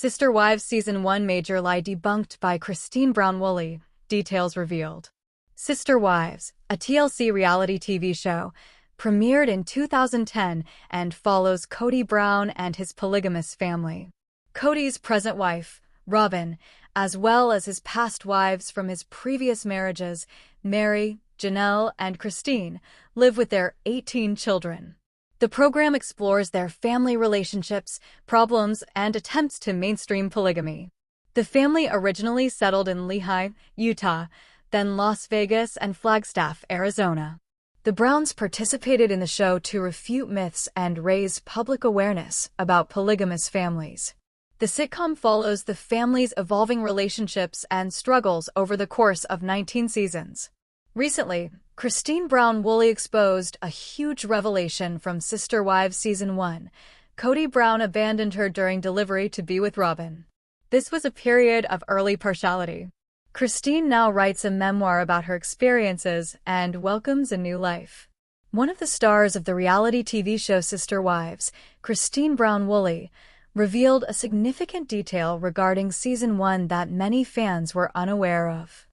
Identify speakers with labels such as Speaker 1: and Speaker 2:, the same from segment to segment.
Speaker 1: Sister Wives Season 1 Major Lie Debunked by Christine Brown Woolley. Details revealed. Sister Wives, a TLC reality TV show, premiered in 2010 and follows Kody Brown and his polygamous family. Kody's present wife, Robyn, as well as his past wives from his previous marriages, Meri, Janelle, and Christine, live with their 18 children. The program explores their family relationships, problems, and attempts to mainstream polygamy. The family originally settled in Lehi, Utah, then Las Vegas and Flagstaff, Arizona. The Browns participated in the show to refute myths and raise public awareness about polygamous families. The sitcom follows the family's evolving relationships and struggles over the course of 19 seasons. Recently, Christine Brown Woolley exposed a huge revelation from Sister Wives Season 1. Kody Brown abandoned her during delivery to be with Robyn. This was a period of early partiality. Christine now writes a memoir about her experiences and welcomes a new life. One of the stars of the reality TV show Sister Wives, Christine Brown Woolley, revealed a significant detail regarding Season 1 that many fans were unaware of.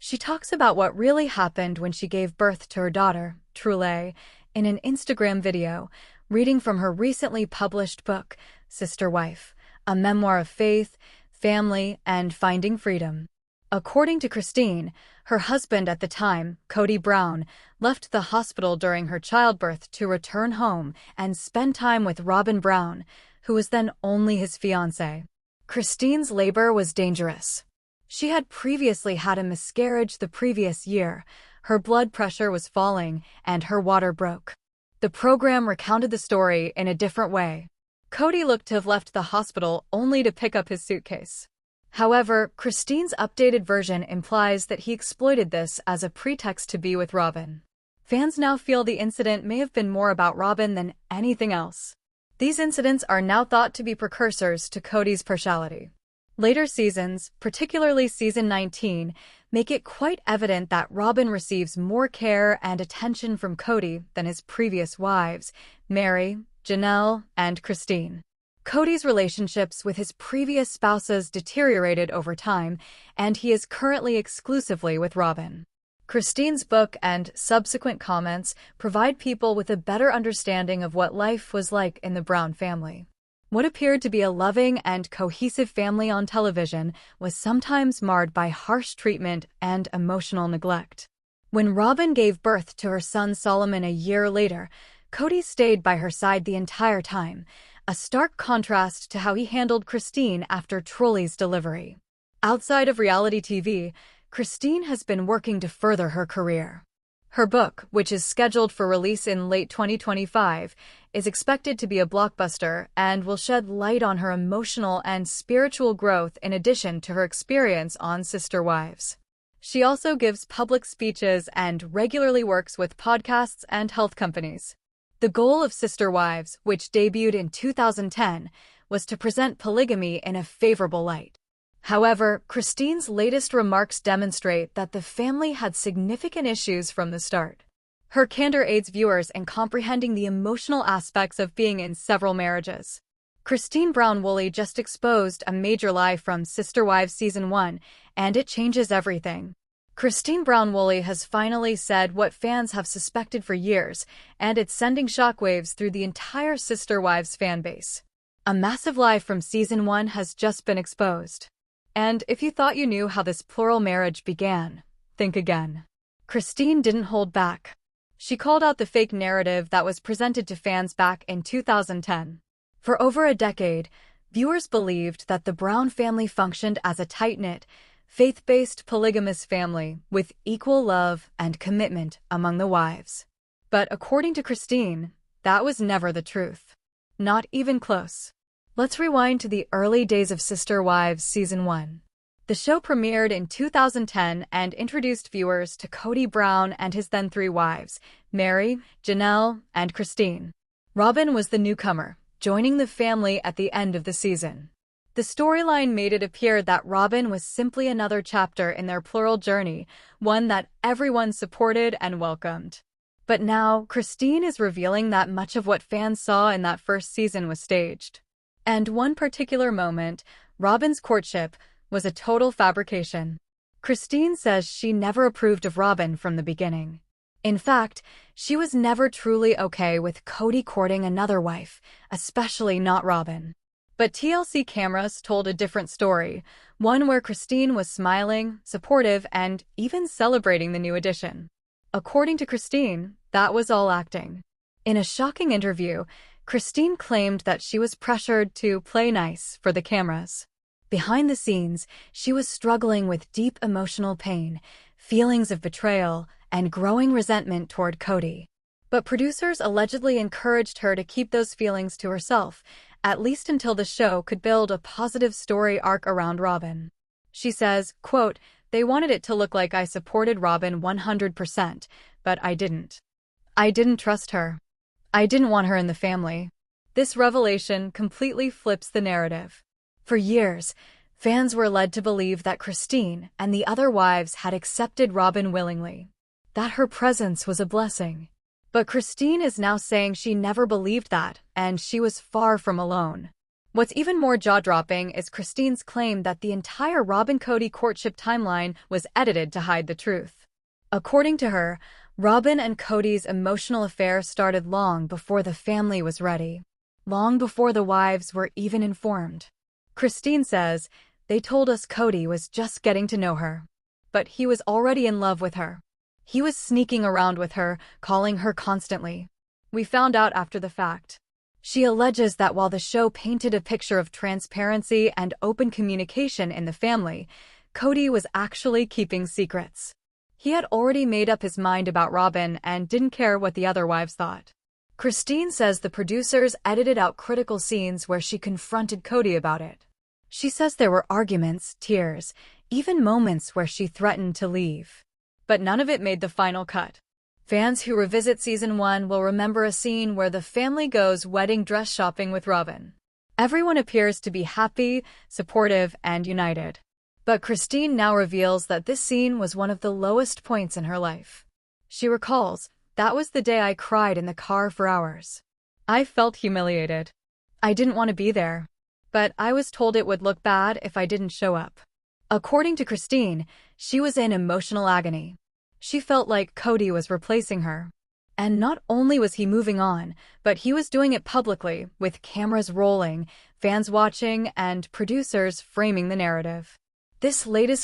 Speaker 1: She talks about what really happened when she gave birth to her daughter, Truly, in an Instagram video, reading from her recently published book, Sister Wife, a memoir of faith, family, and finding freedom. According to Christine, her husband at the time, Kody Brown, left the hospital during her childbirth to return home and spend time with Robyn Brown, who was then only his fiancée. Christine's labor was dangerous. She had previously had a miscarriage the previous year, her blood pressure was falling, and her water broke. The program recounted the story in a different way. Kody looked to have left the hospital only to pick up his suitcase. However, Christine's updated version implies that he exploited this as a pretext to be with Robyn. Fans now feel the incident may have been more about Robyn than anything else. These incidents are now thought to be precursors to Kody's partiality. Later seasons, particularly Season 19, make it quite evident that Robyn receives more care and attention from Kody than his previous wives, Meri, Janelle, and Christine. Kody's relationships with his previous spouses deteriorated over time, and he is currently exclusively with Robyn. Christine's book and subsequent comments provide people with a better understanding of what life was like in the Brown family. What appeared to be a loving and cohesive family on television was sometimes marred by harsh treatment and emotional neglect. When Robyn gave birth to her son Solomon a year later, Kody stayed by her side the entire time, a stark contrast to how he handled Christine after Truly's delivery. Outside of reality TV, Christine has been working to further her career. Her book, which is scheduled for release in late 2025, is expected to be a blockbuster and will shed light on her emotional and spiritual growth in addition to her experience on Sister Wives. She also gives public speeches and regularly works with podcasts and health companies. The goal of Sister Wives, which debuted in 2010, was to present polygamy in a favorable light. However, Christine's latest remarks demonstrate that the family had significant issues from the start. Her candor aids viewers in comprehending the emotional aspects of being in several marriages. Christine Brown Woolley just exposed a major lie from Sister Wives Season 1, and it changes everything. Christine Brown Woolley has finally said what fans have suspected for years, and it's sending shockwaves through the entire Sister Wives fanbase. A massive lie from Season 1 has just been exposed. And if you thought you knew how this plural marriage began, think again. Christine didn't hold back. She called out the fake narrative that was presented to fans back in 2010. For over a decade, viewers believed that the Brown family functioned as a tight-knit, faith-based polygamous family with equal love and commitment among the wives. But according to Christine, that was never the truth. Not even close. Let's rewind to the early days of Sister Wives Season 1. The show premiered in 2010 and introduced viewers to Kody Brown and his then 3 wives, Meri, Janelle, and Christine. Robyn was the newcomer, joining the family at the end of the season. The storyline made it appear that Robyn was simply another chapter in their plural journey, one that everyone supported and welcomed. But now, Christine is revealing that much of what fans saw in that first season was staged. And one particular moment, Robin's courtship was a total fabrication. Christine says she never approved of Robin from the beginning. In fact, she was never truly okay with Cody courting another wife, especially not Robin. But TLC cameras told a different story, one where Christine was smiling, supportive, and even celebrating the new addition. According to Christine, that was all acting. In a shocking interview, Christine claimed that she was pressured to play nice for the cameras. Behind the scenes, she was struggling with deep emotional pain, feelings of betrayal, and growing resentment toward Cody. But producers allegedly encouraged her to keep those feelings to herself, at least until the show could build a positive story arc around Robin. She says, quote, "They wanted it to look like I supported Robin 100%, but I didn't. I didn't trust her. I didn't want her in the family." This revelation completely flips the narrative. For years, fans were led to believe that Christine and the other wives had accepted Robin willingly, that her presence was a blessing. But Christine is now saying she never believed that, and she was far from alone. What's even more jaw-dropping is Christine's claim that the entire Robin-Cody courtship timeline was edited to hide the truth. According to her, Robin and Cody's emotional affair started long before the family was ready, long before the wives were even informed. Christine says, "They told us Cody was just getting to know her. But he was already in love with her. He was sneaking around with her, calling her constantly. We found out after the fact." She alleges that while the show painted a picture of transparency and open communication in the family, Cody was actually keeping secrets. He had already made up his mind about Robin and didn't care what the other wives thought. Christine says the producers edited out critical scenes where she confronted Cody about it. She says there were arguments, tears, even moments where she threatened to leave. But none of it made the final cut. Fans who revisit Season 1 will remember a scene where the family goes wedding dress shopping with Robin. Everyone appears to be happy, supportive, and united. But Christine now reveals that this scene was one of the lowest points in her life. She recalls, "That was the day I cried in the car for hours. I felt humiliated. I didn't want to be there. But I was told it would look bad if I didn't show up." According to Christine, she was in emotional agony. She felt like Cody was replacing her. And not only was he moving on, but he was doing it publicly, with cameras rolling, fans watching, and producers framing the narrative. This latest